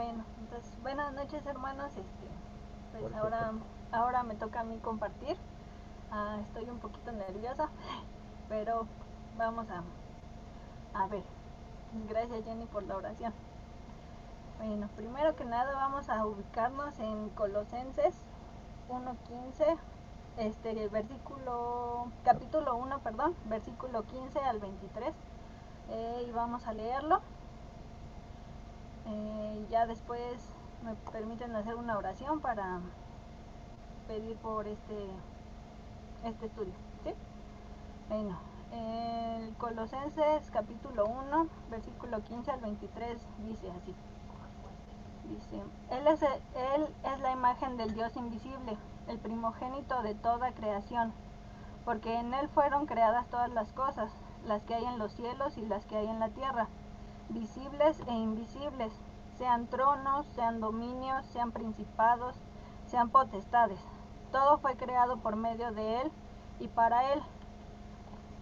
Bueno, entonces, buenas noches hermanos, pues ahora me toca a mí compartir. Estoy un poquito nerviosa, pero vamos a ver. Gracias Jenny por la oración. Bueno, primero que nada vamos a ubicarnos en Colosenses 1:15, capítulo 1, perdón, versículo 15 al 23, y vamos a leerlo. Ya después me permiten hacer una oración para pedir por este estudio, ¿sí? Bueno, el Colosenses capítulo 1, versículo 15 al 23 dice así. Dice, Él es la imagen del Dios invisible, el primogénito de toda creación, porque en Él fueron creadas todas las cosas, las que hay en los cielos y las que hay en la tierra, visibles e invisibles, sean tronos, sean dominios, sean principados, sean potestades. Todo fue creado por medio de Él y para Él.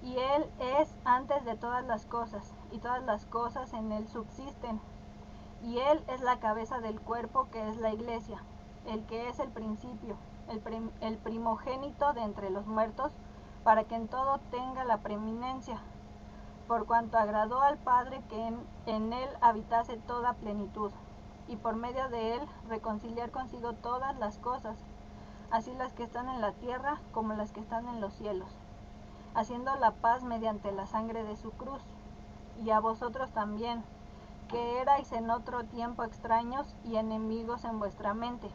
Y Él es antes de todas las cosas, y todas las cosas en Él subsisten. Y Él es la cabeza del cuerpo, que es la iglesia, el que es el principio, el primogénito de entre los muertos, para que en todo tenga la preeminencia, por cuanto agradó al Padre que en Él habitase toda plenitud, y por medio de Él reconciliar consigo todas las cosas, así las que están en la tierra como las que están en los cielos, haciendo la paz mediante la sangre de su cruz. Y a vosotros también, que erais en otro tiempo extraños y enemigos en vuestra mente,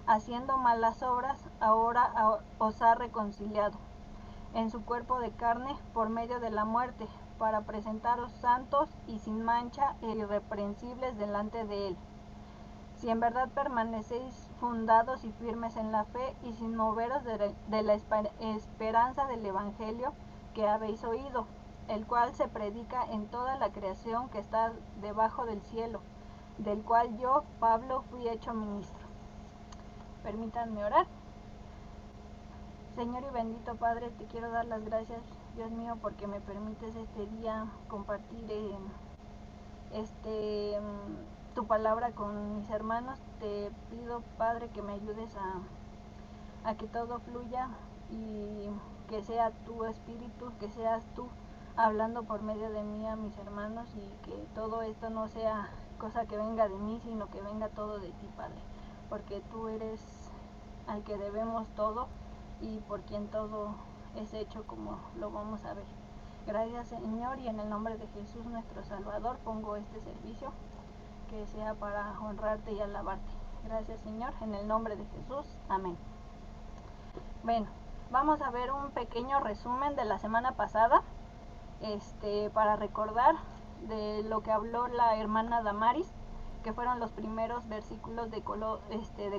haciendo malas obras, ahora os ha reconciliado en su cuerpo de carne por medio de la muerte, para presentaros santos y sin mancha e irreprensibles delante de Él. Si en verdad permanecéis fundados y firmes en la fe y sin moveros de la esperanza del Evangelio que habéis oído, el cual se predica en toda la creación que está debajo del cielo, del cual yo, Pablo, fui hecho ministro. Permítanme orar. Señor y bendito Padre, te quiero dar las gracias, Dios mío, porque me permites este día compartir tu palabra con mis hermanos. Te pido, Padre, que me ayudes a que todo fluya y que sea tu espíritu, que seas tú hablando por medio de mí a mis hermanos, y que todo esto no sea cosa que venga de mí, sino que venga todo de ti, Padre, porque tú eres al que debemos todo y por quien todo es hecho, como lo vamos a ver. Gracias Señor, y en el nombre de Jesús nuestro Salvador pongo este servicio, que sea para honrarte y alabarte. Gracias Señor, en el nombre de Jesús, amén. Bueno, vamos a ver un pequeño resumen de la semana pasada, para recordar de lo que habló la hermana Damaris, que fueron los primeros versículos de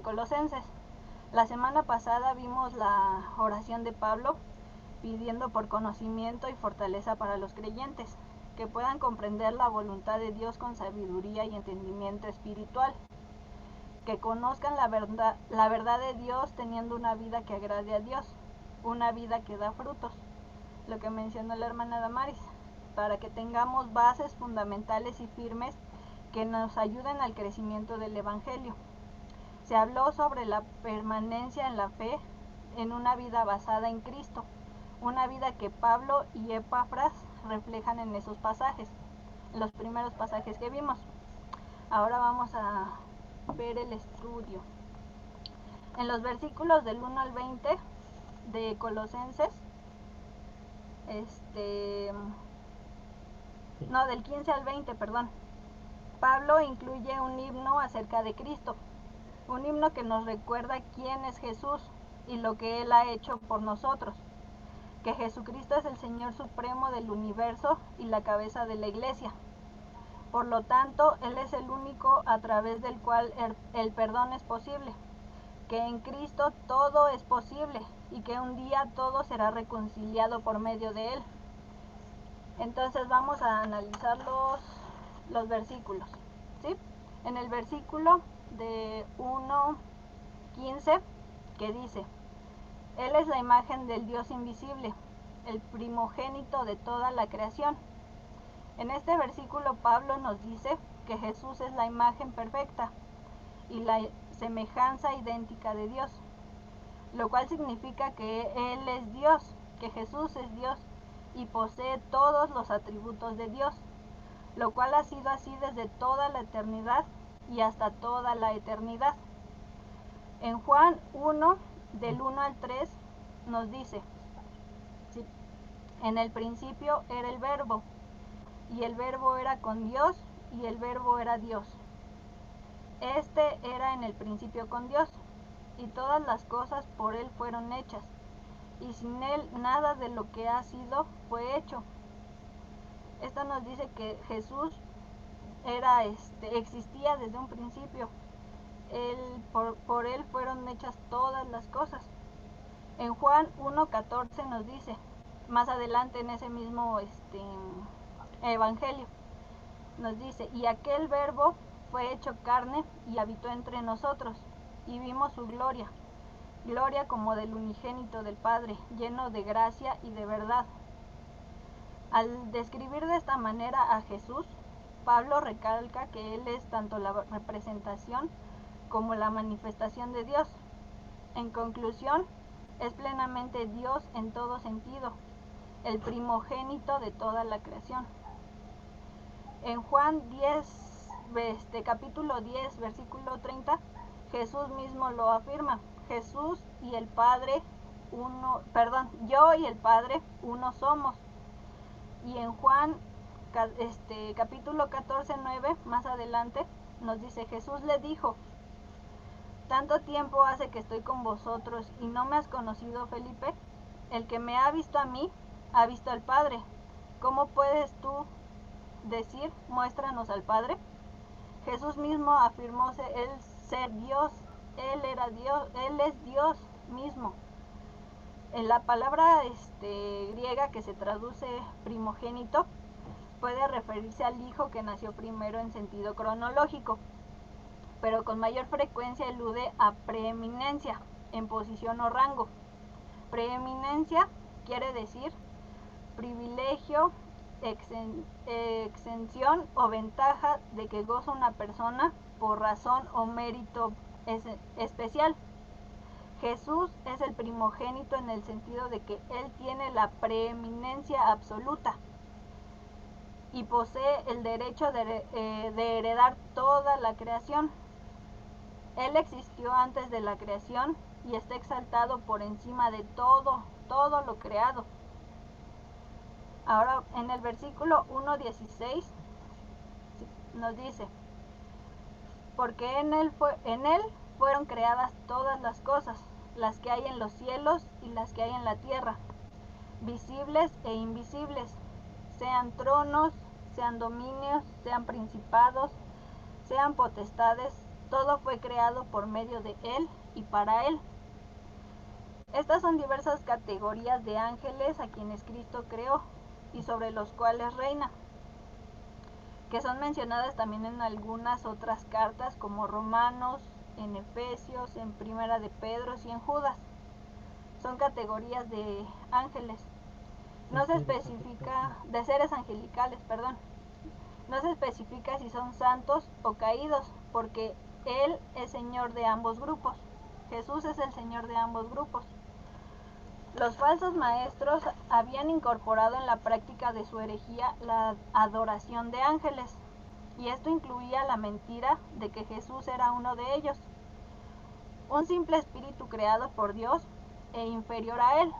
Colosenses. La semana pasada vimos la oración de Pablo pidiendo por conocimiento y fortaleza para los creyentes, que puedan comprender la voluntad de Dios con sabiduría y entendimiento espiritual, que conozcan la verdad de Dios teniendo una vida que agrade a Dios, una vida que da frutos, lo que mencionó la hermana Damaris, para que tengamos bases fundamentales y firmes que nos ayuden al crecimiento del Evangelio. Se habló sobre la permanencia en la fe en una vida basada en Cristo, una vida que Pablo y Epafras reflejan en esos pasajes, los primeros pasajes que vimos. Ahora vamos a ver el estudio. En los versículos del 1 al 20 de Colosenses, del 15 al 20, perdón, Pablo incluye un himno acerca de Cristo, un himno que nos recuerda quién es Jesús y lo que Él ha hecho por nosotros, que Jesucristo es el Señor supremo del universo y la cabeza de la iglesia. Por lo tanto, Él es el único a través del cual el perdón es posible, que en Cristo todo es posible y que un día todo será reconciliado por medio de Él. Entonces vamos a analizar los versículos, ¿sí? En el versículo de 1:15, que dice: Él es la imagen del Dios invisible, el primogénito de toda la creación. En este versículo Pablo nos dice que Jesús es la imagen perfecta y la semejanza idéntica de Dios, lo cual significa que Él es Dios, que Jesús es Dios y posee todos los atributos de Dios, lo cual ha sido así desde toda la eternidad y hasta toda la eternidad. En Juan 1, del 1 al 3, nos dice, ¿sí? En el principio era el Verbo, y el Verbo era con Dios, y el Verbo era Dios. Este era en el principio con Dios, y todas las cosas por Él fueron hechas, y sin Él nada de lo que ha sido fue hecho. Esto nos dice que Jesús existía desde un principio. Por Él fueron hechas todas las cosas. En Juan 1:14 nos dice, más adelante en ese mismo evangelio, nos dice, y aquel Verbo fue hecho carne y habitó entre nosotros, y vimos su gloria, gloria como del unigénito del Padre, lleno de gracia y de verdad. Al describir de esta manera a Jesús, Pablo recalca que Él es tanto la representación como la manifestación de Dios. En conclusión, es plenamente Dios en todo sentido, el primogénito de toda la creación. En Juan 10, capítulo 10, versículo 30, Jesús mismo lo afirma. Jesús y el Padre, yo y el Padre, uno somos. Y en Juan capítulo 14, 9, más adelante, nos dice, Jesús le dijo, tanto tiempo hace que estoy con vosotros y no me has conocido, Felipe. El que me ha visto a mí, ha visto al Padre. ¿Cómo puedes tú decir, muéstranos al Padre? Jesús mismo afirmó él ser Dios. Él era Dios, Él es Dios mismo. En la palabra griega que se traduce primogénito, puede referirse al hijo que nació primero en sentido cronológico, pero con mayor frecuencia elude a preeminencia, en posición o rango. Preeminencia quiere decir privilegio, exención o ventaja de que goza una persona por razón o mérito especial. Jesús es el primogénito en el sentido de que Él tiene la preeminencia absoluta y posee el derecho de heredar toda la creación. Él existió antes de la creación y está exaltado por encima de todo lo creado. Ahora en el versículo 1:16 nos dice, porque en él fueron creadas todas las cosas, las que hay en los cielos y las que hay en la tierra, visibles e invisibles, sean tronos, sean dominios, sean principados, sean potestades, todo fue creado por medio de Él y para Él. Estas son diversas categorías de ángeles a quienes Cristo creó y sobre los cuales reina, que son mencionadas también en algunas otras cartas como Romanos, en Efesios, en Primera de Pedro y en Judas. Son categorías de ángeles. No se especifica, de seres angelicales, perdón. No se especifica si son santos o caídos, porque Él es Señor de ambos grupos. Jesús es el Señor de ambos grupos. Los falsos maestros habían incorporado en la práctica de su herejía la adoración de ángeles, y esto incluía la mentira de que Jesús era uno de ellos, un simple espíritu creado por Dios e inferior a Él.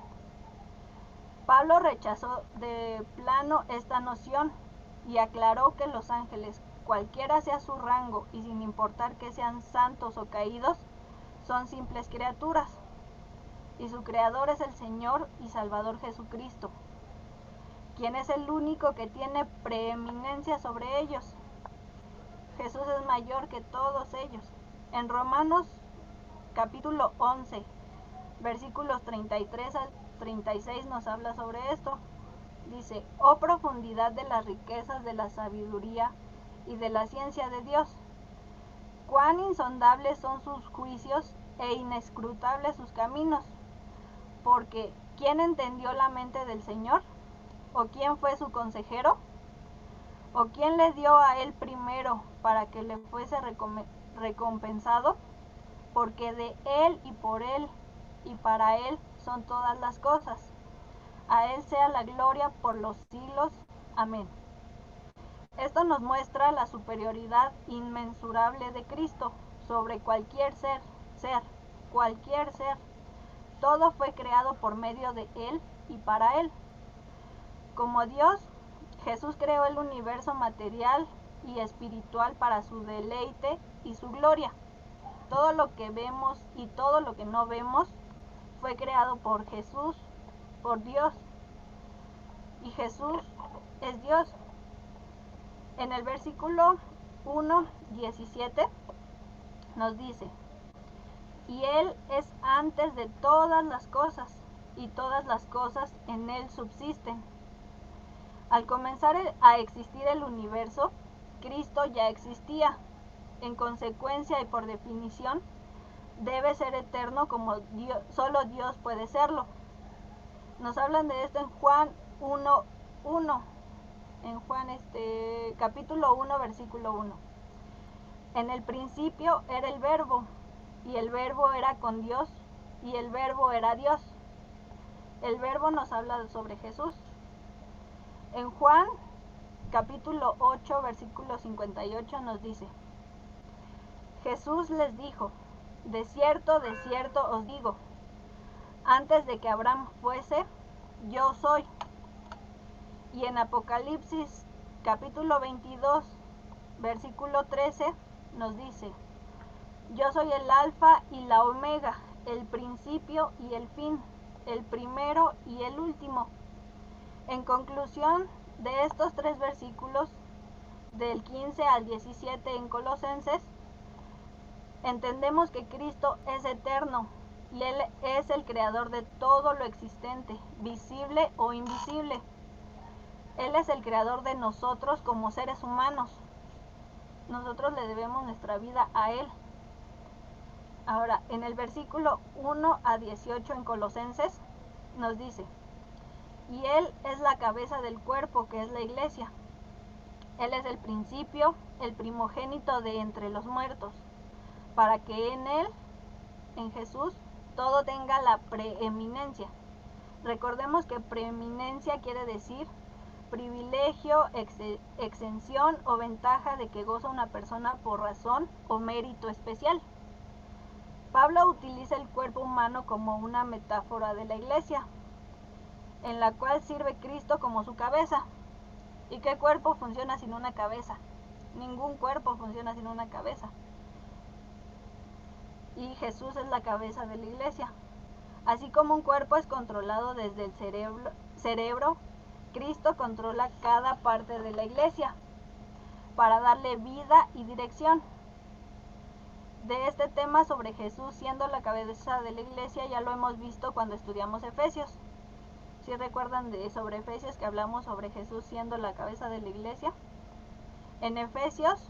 Pablo rechazó de plano esta noción y aclaró que los ángeles, cualquiera sea su rango y sin importar que sean santos o caídos, son simples criaturas, y su creador es el Señor y Salvador Jesucristo, quien es el único que tiene preeminencia sobre ellos. Jesús es mayor que todos ellos. En Romanos capítulo 11, versículos 33 al 36 nos habla sobre esto. Dice, oh profundidad de las riquezas de la sabiduría y de la ciencia de Dios, cuán insondables son sus juicios e inescrutables sus caminos, porque ¿quién entendió la mente del Señor? ¿O quién fue su consejero? ¿O quién le dio a él primero para que le fuese recompensado? Porque de él y por él y para él son todas las cosas. A él sea la gloria por los siglos. Amén. Esto nos muestra la superioridad inmensurable de Cristo sobre cualquier cualquier ser. Todo fue creado por medio de él y para él. Como Dios, Jesús creó el universo material y espiritual para su deleite y su gloria. Todo lo que vemos y todo lo que no vemos fue creado por Jesús, por Dios. Y Jesús es Dios. En el versículo 1:17 nos dice: y Él es antes de todas las cosas, y todas las cosas en Él subsisten. Al comenzar a existir el universo, Cristo ya existía. En consecuencia y por definición, debe ser eterno como solo Dios puede serlo. Nos hablan de esto en Juan 1:1, en Juan capítulo 1, versículo 1. En el principio era el Verbo, y el Verbo era con Dios, y el Verbo era Dios. El Verbo nos habla sobre Jesús. En Juan capítulo 8, versículo 58 nos dice: Jesús les dijo: de cierto os digo, antes de que Abraham fuese, yo soy. Y en Apocalipsis capítulo 22, versículo 13 nos dice: yo soy el alfa y la omega, el principio y el fin, el primero y el último. En conclusión de estos 3 versículos, del 15 al 17 en Colosenses, entendemos que Cristo es eterno y Él es el creador de todo lo existente, visible o invisible. Él es el creador de nosotros como seres humanos. Nosotros le debemos nuestra vida a Él. Ahora, en el versículo 1 a 18 en Colosenses nos dice: y Él es la cabeza del cuerpo, que es la iglesia. Él es el principio, el primogénito de entre los muertos, para que en Él, en Jesús, todo tenga la preeminencia. Recordemos que preeminencia quiere decir privilegio, exención o ventaja de que goza una persona por razón o mérito especial. Pablo utiliza el cuerpo humano como una metáfora de la iglesia, en la cual sirve Cristo como su cabeza. ¿Y qué cuerpo funciona sin una cabeza? Ningún cuerpo funciona sin una cabeza. Y Jesús es la cabeza de la iglesia. Así como un cuerpo es controlado desde el cerebro, Cristo controla cada parte de la iglesia para darle vida y dirección. De este tema sobre Jesús siendo la cabeza de la iglesia ya lo hemos visto cuando estudiamos Efesios. ¿Sí recuerdan sobre Efesios que hablamos sobre Jesús siendo la cabeza de la iglesia? En Efesios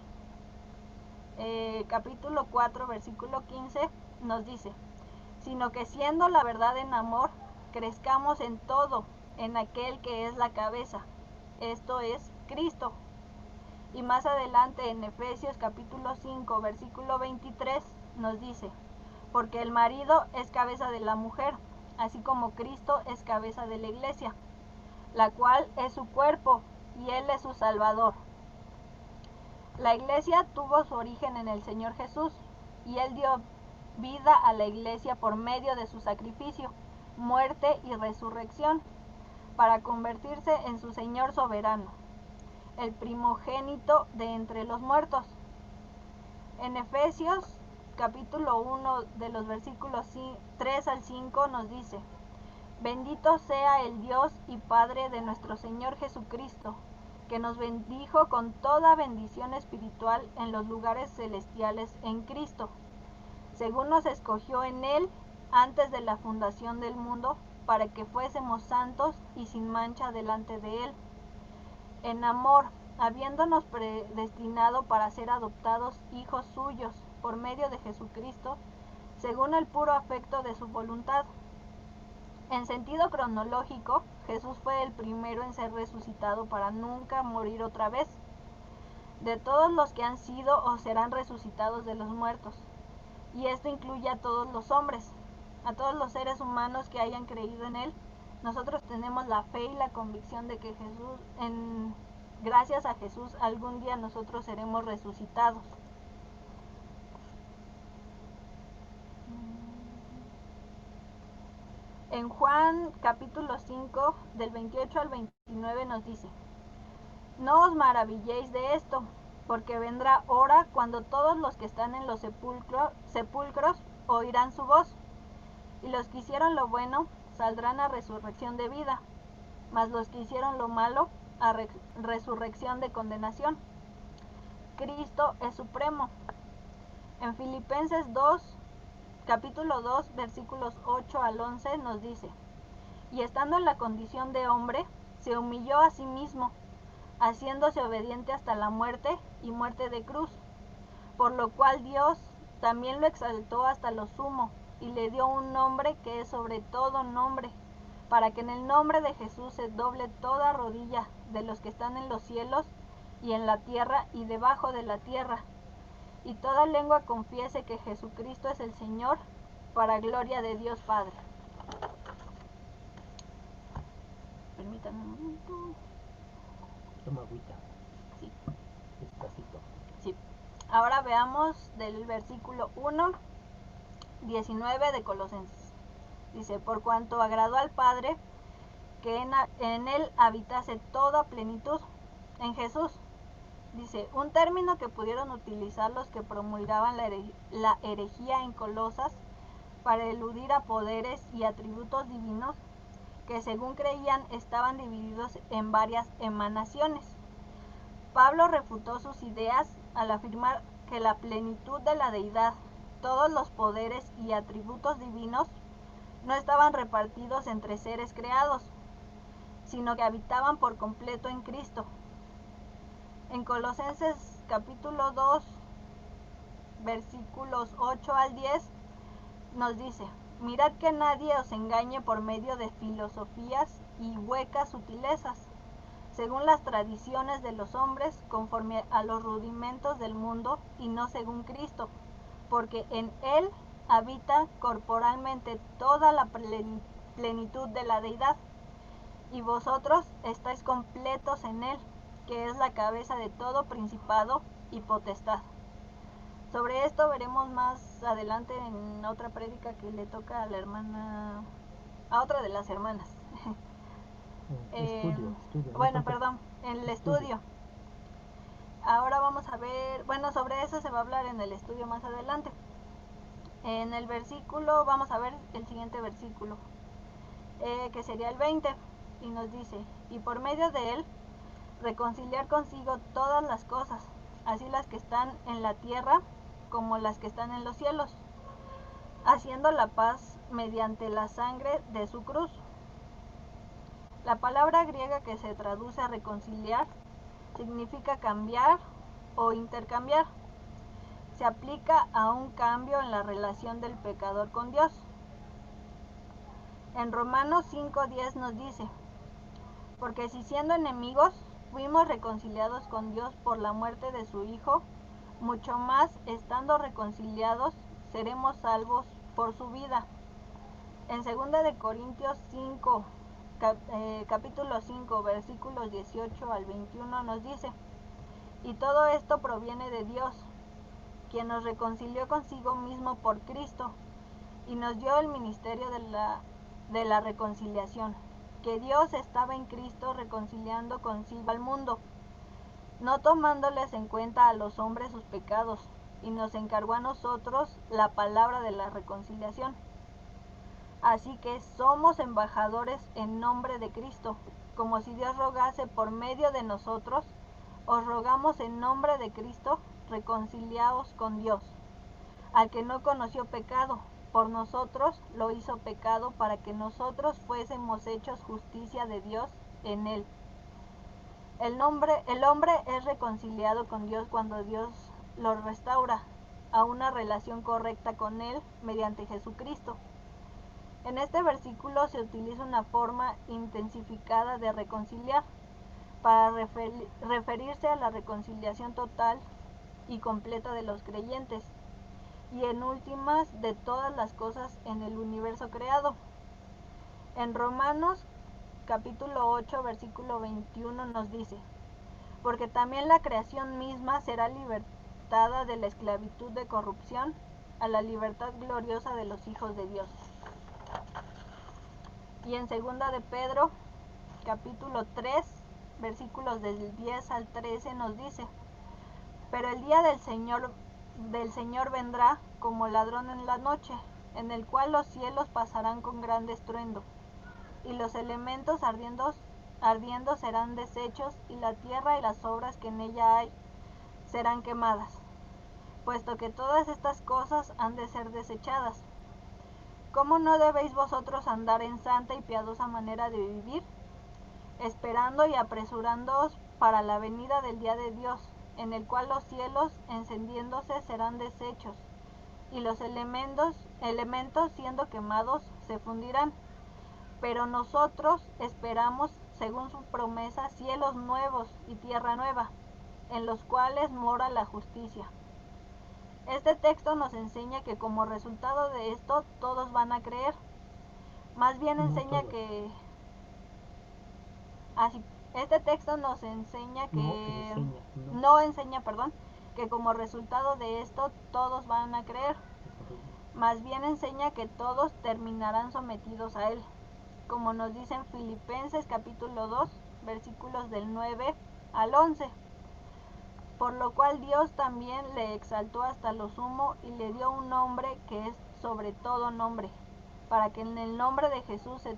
capítulo 4 versículo 15 nos dice: sino que siendo la verdad en amor, crezcamos en todo en aquel que es la cabeza, esto es Cristo. Y más adelante en Efesios capítulo 5 versículo 23 nos dice: porque el marido es cabeza de la mujer, así como Cristo es cabeza de la iglesia, la cual es su cuerpo y Él es su Salvador. La iglesia tuvo su origen en el Señor Jesús y Él dio vida a la iglesia por medio de su sacrificio, muerte y resurrección, para convertirse en su Señor soberano, el primogénito de entre los muertos. En Efesios capítulo 1 de los versículos 3 al 5 nos dice: bendito sea el Dios y Padre de nuestro Señor Jesucristo, que nos bendijo con toda bendición espiritual en los lugares celestiales en Cristo, según nos escogió en Él antes de la fundación del mundo, para que fuésemos santos y sin mancha delante de Él. En amor, habiéndonos predestinado para ser adoptados hijos suyos por medio de Jesucristo, según el puro afecto de su voluntad. En sentido cronológico, Jesús fue el primero en ser resucitado para nunca morir otra vez. de todos los que han sido o serán resucitados de los muertos. Y esto incluye a todos los hombres, a todos los seres humanos que hayan creído en Él. Nosotros tenemos la fe y la convicción de que gracias a Jesús, algún día nosotros seremos resucitados. En Juan capítulo 5, del 28 al 29 nos dice: no os maravilléis de esto, porque vendrá hora cuando todos los que están en los sepulcros oirán su voz, y los que hicieron lo bueno saldrán a resurrección de vida, mas los que hicieron lo malo a resurrección de condenación. Cristo es supremo. En Filipenses 2, capítulo 2, versículos 8 al 11 nos dice: y estando en la condición de hombre, se humilló a sí mismo, haciéndose obediente hasta la muerte y muerte de cruz, por lo cual Dios también lo exaltó hasta lo sumo y le dio un nombre que es sobre todo nombre, para que en el nombre de Jesús se doble toda rodilla de los que están en los cielos y en la tierra y debajo de la tierra, y toda lengua confiese que Jesucristo es el Señor, para gloria de Dios Padre. Permítanme un momento. Toma agüita. Sí. Despacito. Sí. Ahora veamos del versículo 1, 19 de Colosenses. Dice: por cuanto agradó al Padre que en Él habitase toda plenitud, en Jesús. Dice, un término que pudieron utilizar los que promulgaban la herejía en Colosas para eludir a poderes y atributos divinos que según creían estaban divididos en varias emanaciones. Pablo refutó sus ideas al afirmar que la plenitud de la deidad, todos los poderes y atributos divinos, no estaban repartidos entre seres creados, sino que habitaban por completo en Cristo. En Colosenses capítulo 2, versículos 8 al 10, nos dice: mirad que nadie os engañe por medio de filosofías y huecas sutilezas, según las tradiciones de los hombres, conforme a los rudimentos del mundo, y no según Cristo, porque en Él habita corporalmente toda la plenitud de la deidad, y vosotros estáis completos en Él, que es la cabeza de todo principado y potestad. Sobre esto veremos más adelante en otra prédica que le toca a la hermana, a otra de las hermanas. Estudio. Bueno, perdón, en el estudio. Ahora vamos a ver, bueno, sobre eso se va a hablar en el estudio más adelante. En el versículo, vamos a ver el siguiente versículo, que sería el 20, y nos dice: y por medio de él reconciliar consigo todas las cosas, así las que están en la tierra como las que están en los cielos, haciendo la paz mediante la sangre de su cruz. La palabra griega que se traduce a reconciliar significa cambiar o intercambiar. Se aplica a un cambio en la relación del pecador con Dios. En Romanos 5:10 nos dice: porque si siendo enemigos fuimos reconciliados con Dios por la muerte de su Hijo, mucho más estando reconciliados seremos salvos por su vida. En 2 de Corintios 5, capítulo 5, versículos 18 al 21 nos dice: y todo esto proviene de Dios, quien nos reconcilió consigo mismo por Cristo, y nos dio el ministerio de la reconciliación, que Dios estaba en Cristo reconciliando consigo al mundo, no tomándoles en cuenta a los hombres sus pecados, y nos encargó a nosotros la palabra de la reconciliación. Así que somos embajadores en nombre de Cristo, como si Dios rogase por medio de nosotros. Os rogamos en nombre de Cristo, reconciliaos con Dios. Al que no conoció pecado, por nosotros lo hizo pecado, para que nosotros fuésemos hechos justicia de Dios en él. El hombre es reconciliado con Dios cuando Dios lo restaura a una relación correcta con Él mediante Jesucristo. En este versículo se utiliza una forma intensificada de reconciliar, para referirse a la reconciliación total y completa de los creyentes, y en últimas de todas las cosas en el universo creado. En Romanos capítulo 8 versículo 21 nos dice: porque también la creación misma será libertada de la esclavitud de corrupción a la libertad gloriosa de los hijos de Dios. Y en segunda de Pedro capítulo 3 versículos del 10 al 13 nos dice: pero el día del Señor vendrá como ladrón en la noche, en el cual los cielos pasarán con gran estruendo, y los elementos ardiendo serán deshechos, y la tierra y las obras que en ella hay serán quemadas, puesto que todas estas cosas han de ser desechadas. ¿Cómo no debéis vosotros andar en santa y piadosa manera de vivir, esperando y apresurándoos para la venida del día de Dios, en el cual los cielos encendiéndose serán deshechos, y los elementos siendo quemados se fundirán? Pero nosotros esperamos, según su promesa, cielos nuevos y tierra nueva, en los cuales mora la justicia. Este texto nos enseña que como resultado de esto todos van a creer. Más bien enseña todos. que... Este texto nos enseña que... No enseña, que como resultado de esto todos van a creer. Más bien enseña que todos terminarán sometidos a él, como nos dice en Filipenses capítulo 2, versículos del 9 al 11. Por lo cual Dios también le exaltó hasta lo sumo y le dio un nombre que es sobre todo nombre, para que en el nombre de Jesús se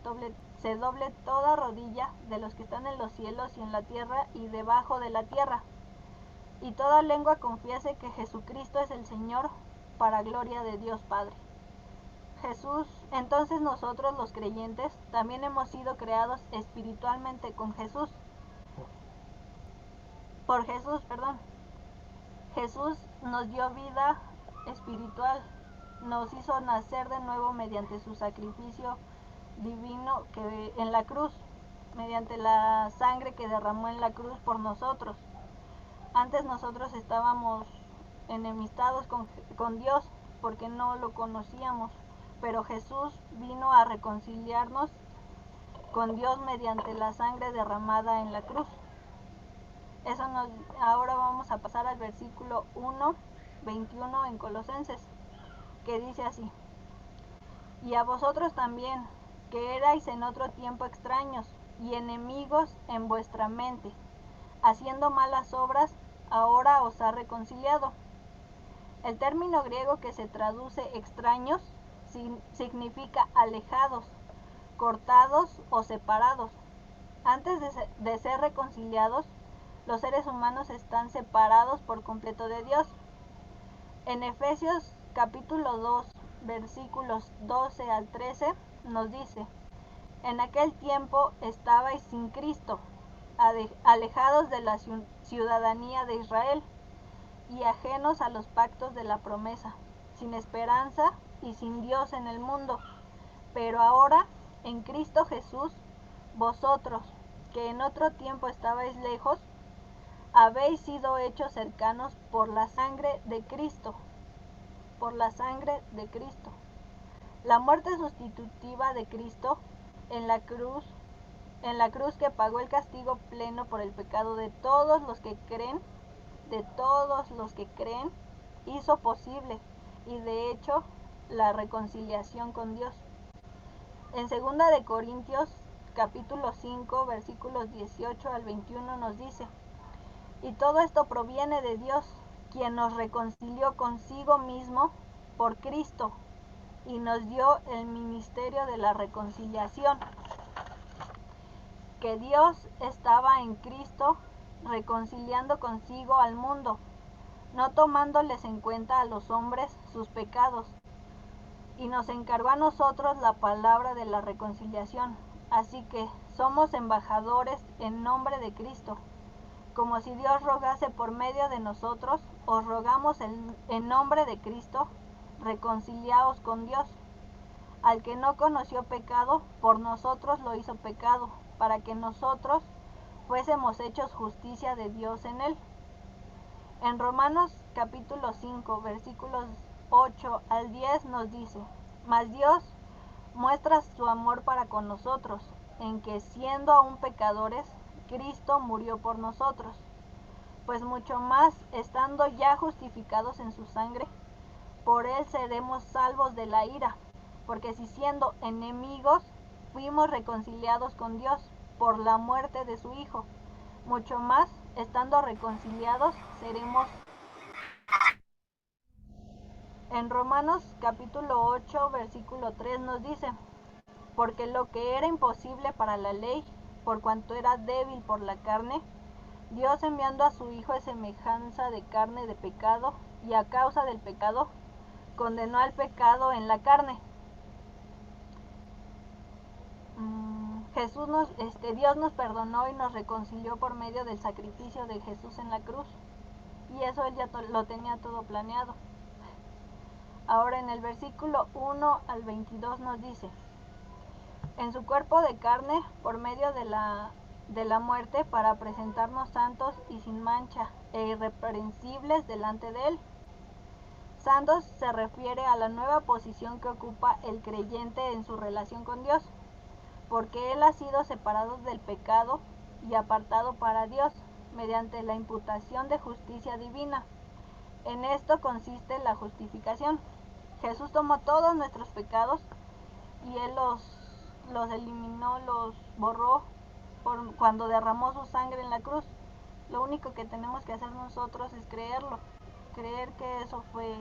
doble toda rodilla de los que están en los cielos y en la tierra y debajo de la tierra, y toda lengua confiese que Jesucristo es el Señor, para gloria de Dios Padre. Entonces nosotros los creyentes también hemos sido creados espiritualmente con Jesús. Jesús nos dio vida espiritual, nos hizo nacer de nuevo mediante su sacrificio divino que en la cruz, mediante la sangre que derramó en la cruz por nosotros. Antes nosotros estábamos enemistados con Dios porque no lo conocíamos, pero Jesús vino a reconciliarnos con Dios mediante la sangre derramada en la cruz. Ahora vamos a pasar al versículo 1:21 en Colosenses, que dice así: y a vosotros también, que erais en otro tiempo extraños y enemigos en vuestra mente, haciendo malas obras, ahora os ha reconciliado. El término griego que se traduce extraños significa alejados, cortados o separados. Antes de ser reconciliados, los seres humanos están separados por completo de Dios. En Efesios capítulo 2, versículos 12 al 13, nos dice: en aquel tiempo estabais sin Cristo, alejados de la ciudadanía de Israel y ajenos a los pactos de la promesa, sin esperanza y sin Dios en el mundo. Pero ahora, en Cristo Jesús, vosotros, que en otro tiempo estabais lejos, habéis sido hechos cercanos por la sangre de Cristo. Por la sangre de Cristo. La muerte sustitutiva de Cristo en la cruz que pagó el castigo pleno por el pecado de todos los que creen, hizo posible y de hecho la reconciliación con Dios. En 2 de Corintios capítulo 5 versículos 18 al 21 nos dice: y todo esto proviene de Dios, quien nos reconcilió consigo mismo por Cristo y nos dio el ministerio de la reconciliación. Que Dios estaba en Cristo reconciliando consigo al mundo, no tomándoles en cuenta a los hombres sus pecados, y nos encargó a nosotros la palabra de la reconciliación. Así que somos embajadores en nombre de Cristo. Como si Dios rogase por medio de nosotros, os rogamos en nombre de Cristo, reconciliaos con Dios. Al que no conoció pecado, por nosotros lo hizo pecado, para que nosotros, fuésemos hechos justicia de Dios en él. En Romanos capítulo 5, versículos 8 al 10 nos dice: Mas Dios muestra su amor para con nosotros, en que siendo aún pecadores, Cristo murió por nosotros. Pues mucho más, estando ya justificados en su sangre, por él seremos salvos de la ira. Porque si siendo enemigos, fuimos reconciliados con Dios por la muerte de su Hijo, mucho más, estando reconciliados, seremos. En Romanos capítulo 8, versículo 3 nos dice: Porque lo que era imposible para la ley, por cuanto era débil por la carne, Dios enviando a su Hijo en semejanza de carne de pecado, y a causa del pecado, condenó al pecado en la carne. Dios nos perdonó y nos reconcilió por medio del sacrificio de Jesús en la cruz. Y eso él ya lo tenía todo planeado. Ahora en el versículo 1 al 22 nos dice: En su cuerpo de carne, por medio de la muerte, para presentarnos santos y sin mancha e irreprensibles delante de él. Santos se refiere a la nueva posición que ocupa el creyente en su relación con Dios, porque él ha sido separado del pecado y apartado para Dios mediante la imputación de justicia divina. En esto consiste la justificación. Jesús tomó todos nuestros pecados y él los eliminó, los borró cuando derramó su sangre en la cruz. Lo único que tenemos que hacer nosotros es creerlo, creer que eso fue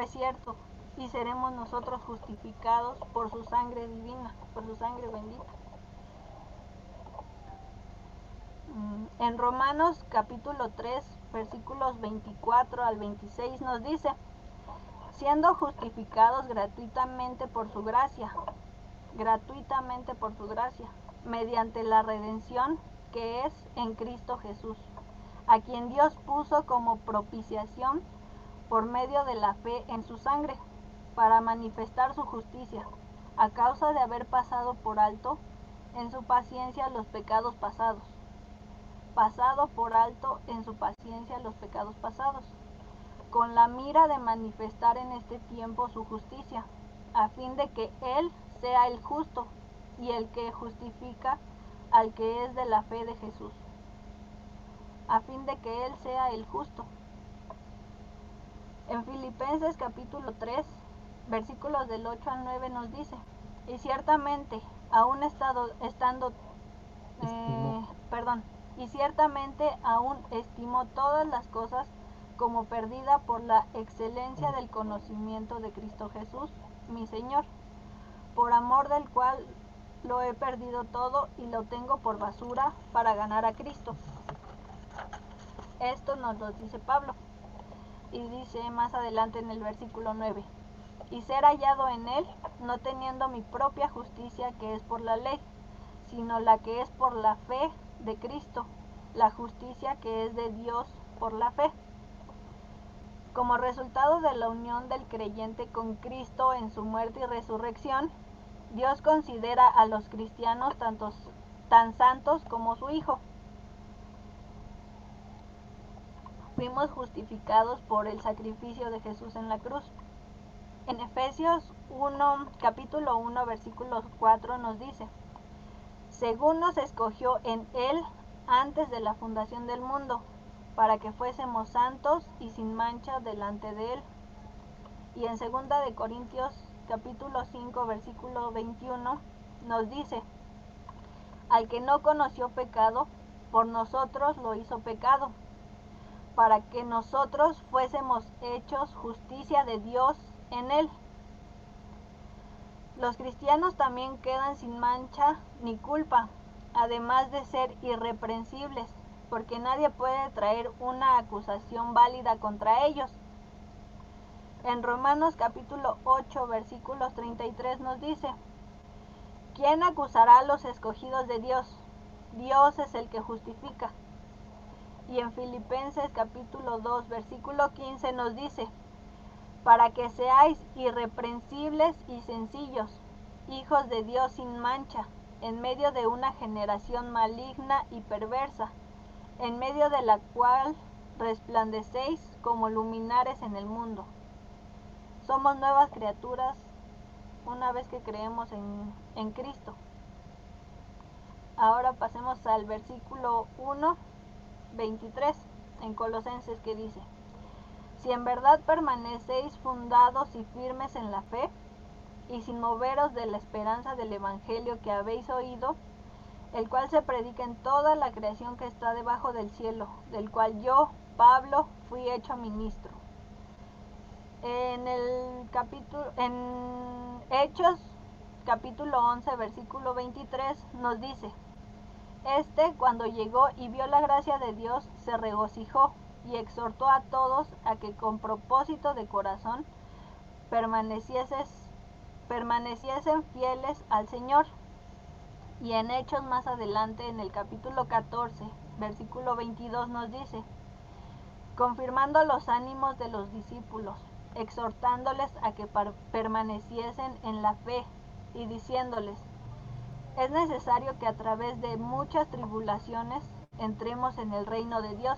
cierto, y seremos nosotros justificados por su sangre divina, por su sangre bendita. En Romanos capítulo 3, versículos 24 al 26 nos dice: Siendo justificados gratuitamente por su gracia, mediante la redención que es en Cristo Jesús, a quien Dios puso como propiciación por medio de la fe en su sangre, para manifestar su justicia, a causa de haber pasado por alto en su paciencia los pecados pasados. Con la mira de manifestar en este tiempo su justicia, a fin de que Él sea el justo y el que justifica al que es de la fe de Jesús. En Filipenses capítulo 3, versículos del 8 al 9 nos dice: Y ciertamente, aún estimó todas las cosas como perdida por la excelencia del conocimiento de Cristo Jesús, mi Señor, por amor del cual lo he perdido todo y lo tengo por basura para ganar a Cristo. Esto nos lo dice Pablo. Y dice más adelante en el versículo 9: Y ser hallado en él, no teniendo mi propia justicia que es por la ley, sino la que es por la fe de Cristo, la justicia que es de Dios por la fe. Como resultado de la unión del creyente con Cristo en su muerte y resurrección, Dios considera a los cristianos tan santos como su Hijo. Fuimos justificados por el sacrificio de Jesús en la cruz. En Efesios 1, capítulo 1, versículo 4 nos dice: Según nos escogió en Él antes de la fundación del mundo, para que fuésemos santos y sin mancha delante de Él. Y en 2 de Corintios capítulo 5, versículo 21 nos dice: Al que no conoció pecado, por nosotros lo hizo pecado, para que nosotros fuésemos hechos justicia de Dios en él. Los cristianos también quedan sin mancha ni culpa, además de ser irreprensibles, porque nadie puede traer una acusación válida contra ellos. En Romanos capítulo 8, versículos 33 nos dice: ¿Quién acusará a los escogidos de Dios? Dios es el que justifica. Y en Filipenses capítulo 2, versículo 15 nos dice: Para que seáis irreprensibles y sencillos, hijos de Dios sin mancha, en medio de una generación maligna y perversa, en medio de la cual resplandecéis como luminares en el mundo. Somos nuevas criaturas una vez que creemos en Cristo. Ahora pasemos al versículo 1:23 en Colosenses, que dice: si en verdad permanecéis fundados y firmes en la fe, y sin moveros de la esperanza del Evangelio que habéis oído, el cual se predica en toda la creación que está debajo del cielo, del cual yo, Pablo, fui hecho ministro. En Hechos, capítulo 11, versículo 23, nos dice: cuando llegó y vio la gracia de Dios, se regocijó y exhortó a todos a que con propósito de corazón permaneciesen fieles al Señor. Y en Hechos más adelante, en el capítulo 14, versículo 22, nos dice: confirmando los ánimos de los discípulos, exhortándoles a que permaneciesen en la fe, y diciéndoles: es necesario que a través de muchas tribulaciones entremos en el reino de Dios.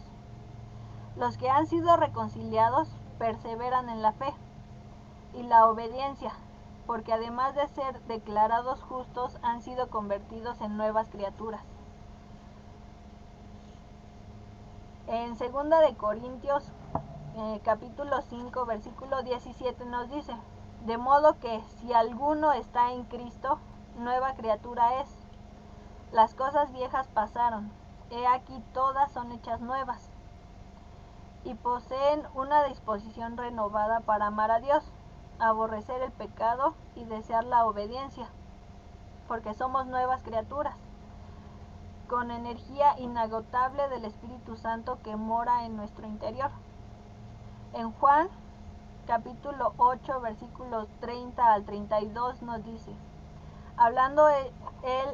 Los que han sido reconciliados perseveran en la fe y la obediencia, porque además de ser declarados justos, han sido convertidos en nuevas criaturas. En 2 de Corintios, capítulo 5, versículo 17 nos dice: de modo que si alguno está en Cristo, nueva criatura es. Las cosas viejas pasaron, he aquí todas son hechas nuevas. Y poseen una disposición renovada para amar a Dios, aborrecer el pecado y desear la obediencia, porque somos nuevas criaturas, con energía inagotable del Espíritu Santo que mora en nuestro interior. En Juan, capítulo 8, versículos 30 al 32 nos dice: hablando él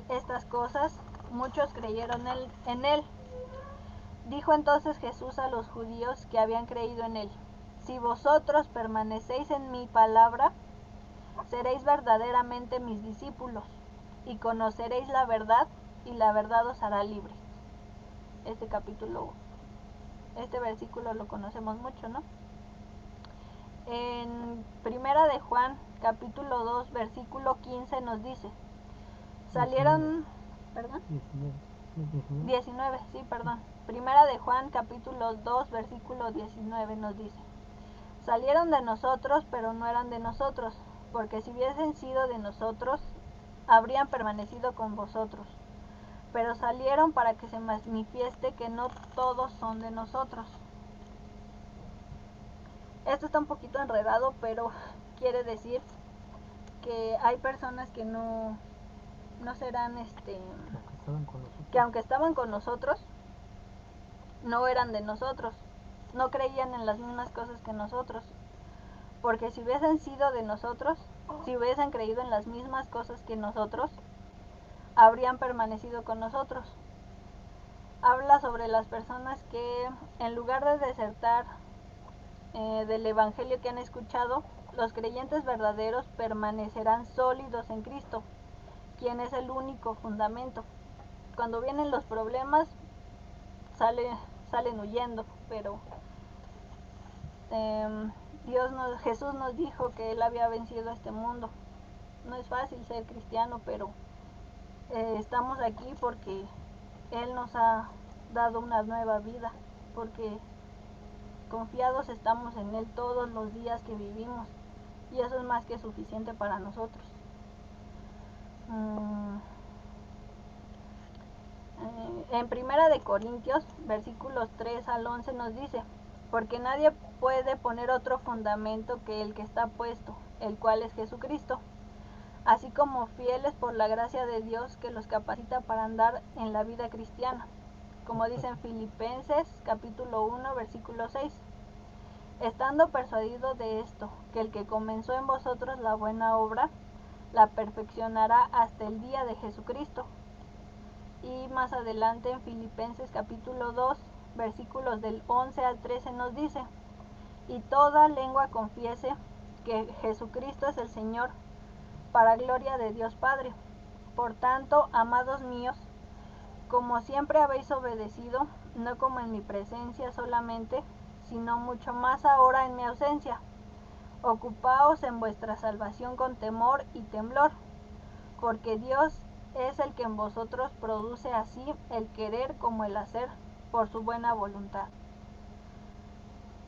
estas cosas, muchos creyeron en él. Dijo entonces Jesús a los judíos que habían creído en él: si vosotros permanecéis en mi palabra, seréis verdaderamente mis discípulos, y conoceréis la verdad, y la verdad os hará libres. Este versículo lo conocemos mucho, ¿no? En Primera de Juan, capítulo 2, versículo 15 nos dice: salieron, 19, sí, perdón. Primera de Juan, capítulo 2, versículo 19 nos dice: salieron de nosotros, pero no eran de nosotros, porque si hubiesen sido de nosotros, habrían permanecido con vosotros. Pero salieron para que se manifieste que no todos son de nosotros. Esto está un poquito enredado, pero quiere decir que hay personas que no serán, que aunque estaban con nosotros, no eran de nosotros, no creían en las mismas cosas que nosotros, porque si hubiesen sido de nosotros, si hubiesen creído en las mismas cosas que nosotros, habrían permanecido con nosotros. Habla sobre las personas que, en lugar de desertar del evangelio que han escuchado, los creyentes verdaderos permanecerán sólidos en Cristo, quien es el único fundamento. Cuando vienen los problemas, salen huyendo, pero Jesús nos dijo que Él había vencido a este mundo. No es fácil ser cristiano, pero estamos aquí porque Él nos ha dado una nueva vida, porque confiados estamos en Él todos los días que vivimos, y eso es más que suficiente para nosotros. En Primera de Corintios, versículos 3 al 11 nos dice: porque nadie puede poner otro fundamento que el que está puesto, el cual es Jesucristo, así como fieles por la gracia de Dios que los capacita para andar en la vida cristiana, como dice en Filipenses capítulo 1, versículo 6. Estando persuadido de esto, que el que comenzó en vosotros la buena obra, la perfeccionará hasta el día de Jesucristo. Y más adelante en Filipenses capítulo 2, versículos del 11 al 13 nos dice: y toda lengua confiese que Jesucristo es el Señor, para gloria de Dios Padre. Por tanto, amados míos, como siempre habéis obedecido, no como en mi presencia solamente, sino mucho más ahora en mi ausencia, ocupaos en vuestra salvación con temor y temblor, porque Dios es el que en vosotros produce así el querer como el hacer por su buena voluntad.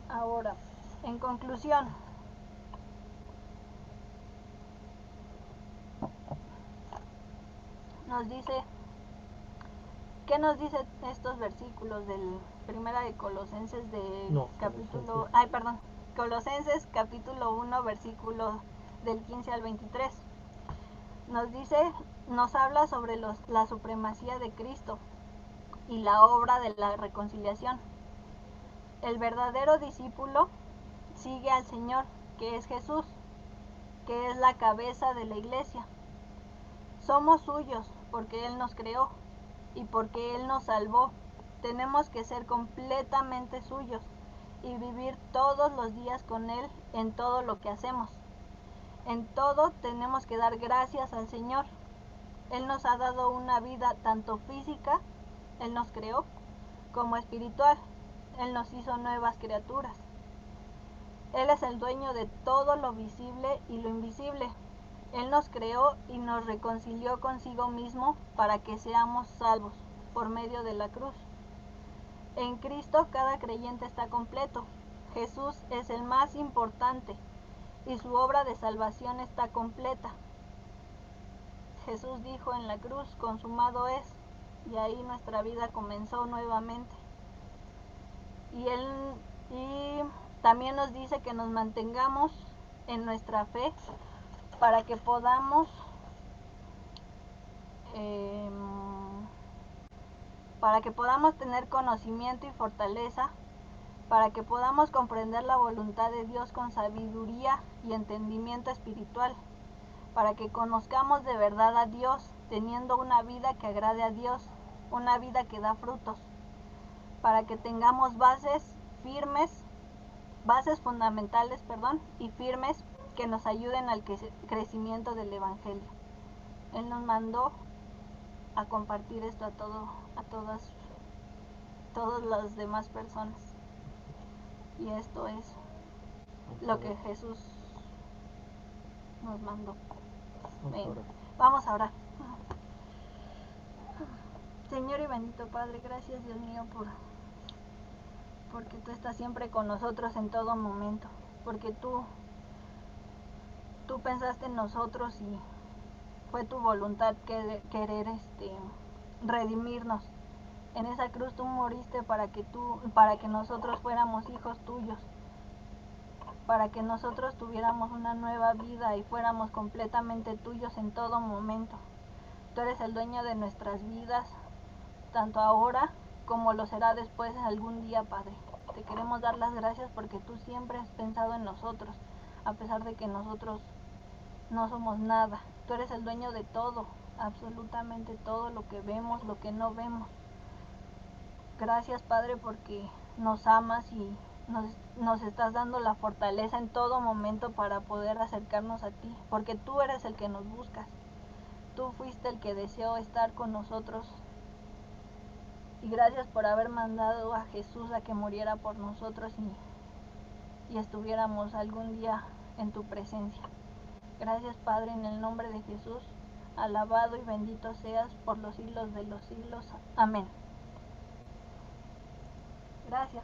Ahora, en conclusión, nos dice, ¿qué nos dice estos versículos del Primera de Colosenses Colosenses capítulo 1, versículo del 15 al 23? Nos habla sobre la supremacía de Cristo y la obra de la reconciliación. El verdadero discípulo sigue al Señor, que es Jesús, que es la cabeza de la iglesia. Somos suyos porque Él nos creó y porque Él nos salvó. Tenemos que ser completamente suyos y vivir todos los días con Él en todo lo que hacemos. En todo tenemos que dar gracias al Señor. Él nos ha dado una vida tanto física, Él nos creó, como espiritual. Él nos hizo nuevas criaturas. Él es el dueño de todo lo visible y lo invisible. Él nos creó y nos reconcilió consigo mismo para que seamos salvos por medio de la cruz. En Cristo cada creyente está completo. Jesús es el más importante y su obra de salvación está completa. Jesús dijo en la cruz, consumado es, y ahí nuestra vida comenzó nuevamente. Y también nos dice que nos mantengamos en nuestra fe para que podamos tener conocimiento y fortaleza, para que podamos comprender la voluntad de Dios con sabiduría y entendimiento espiritual, para que conozcamos de verdad a Dios, teniendo una vida que agrade a Dios, una vida que da frutos, para que tengamos bases fundamentales, y firmes que nos ayuden al crecimiento del Evangelio. Él nos mandó a compartir esto a todas las demás personas. Y esto es lo que Jesús nos mandó. Ven, vamos a orar. Señor y bendito Padre, gracias Dios mío porque tú estás siempre con nosotros en todo momento, porque tú pensaste en nosotros y fue tu voluntad querer redimirnos. En esa cruz tú moriste para que nosotros fuéramos hijos tuyos, para que nosotros tuviéramos una nueva vida y fuéramos completamente tuyos en todo momento. Tú eres el dueño de nuestras vidas, tanto ahora como lo será después algún día, Padre. Te queremos dar las gracias porque tú siempre has pensado en nosotros, a pesar de que nosotros no somos nada. Tú eres el dueño de todo, absolutamente todo lo que vemos, lo que no vemos. Gracias, Padre, porque nos amas y nos estás dando la fortaleza en todo momento para poder acercarnos a ti, porque tú eres el que nos buscas. Tú fuiste el que deseó estar con nosotros. Y gracias por haber mandado a Jesús a que muriera por nosotros y estuviéramos algún día en tu presencia. Gracias, Padre, en el nombre de Jesús. Alabado y bendito seas por los siglos de los siglos. Amén. Gracias.